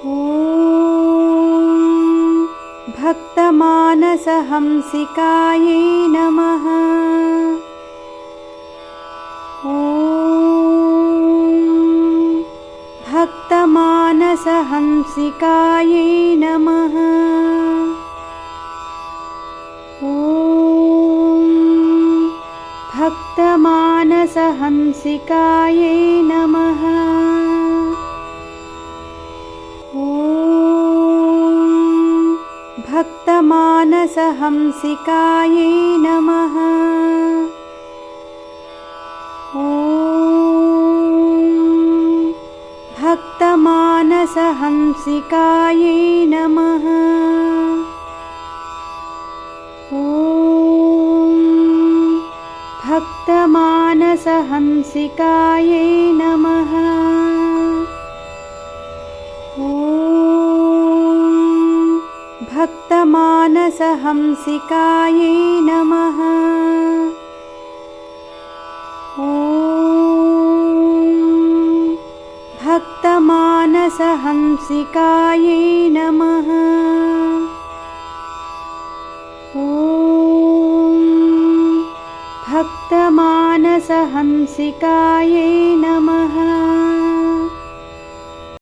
ॐ भक्तमानसहंसिकायै नमः। ॐ भक्तमानसहंसिकायै नमः। ॐ भक्तमानसहंसिकायै नमः। ॐ भक्तमानसहंसिकायै नमः। ॐ भक्तमानसहंसिकायै नमः। ॐ भक्तमानसहंसिकायै नमः। ॐ भक्तमानसहंसिकायै नमः। ॐ भक्तमानसहंसिकायै नमः। ॐ भक्तमानसहंसिकायै नमः।